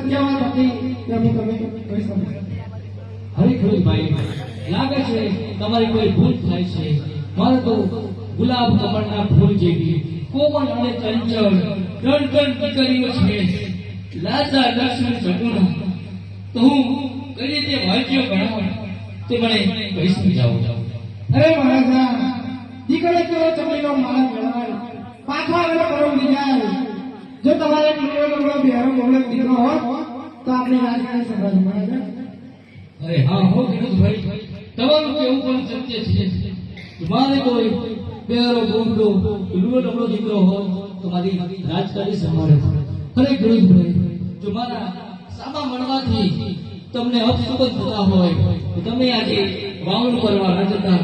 સત્યવાન હતી પ્રભુ તમે કહી શકો? હરિ ભાઈ લાગે છે તમારી કોઈ ભૂલ થાય છે. મારે તો ગુલાબ કમળના ફૂલ જેવી કોમળ અને ચંચળ ગણગણ દીકરીઓ છે. લાજા લક્ષ્મણ સગુણા તો હું કઈ રીતે ભાગ્ય ગણાવું તે મને કહી સમજાવો. અરે મહારાજા, દીકરો કેવો ચમડીનો માણસ ગણાય, પાછો આવેલો કરો જાય. જો તમારે કિલો બિહારો મોડો દીકરો હોત તો આપણે રાજકારણી સંભાળી મહારાજા. અરે હા હો ભાઈ, તમારું કેવું પણ સત્ય છે. તમારે કોઈ બેરો બોમડો લુલો ડબલો દીકરો હોય તો મારી રાજકારણી સંભાળે. અરે ભાઈ, જો મારા સામા મળવાથી તમને અપશુકન થતા હોય તો તમે આજે વાવણું કરવા ન જતા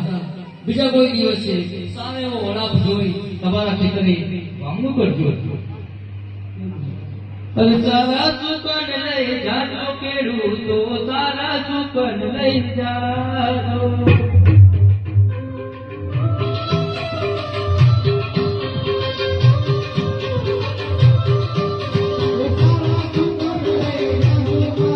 બીજા કોઈ દિવસે સારો એવો વડાપ જોઈ તમારા ખેતરે વાવણું કરજો. અરે તારા સુકન લઈ જાજો ખેડૂતો, તારા સુકન લઈ જાજો. તારા સુકન લઈ જાજો.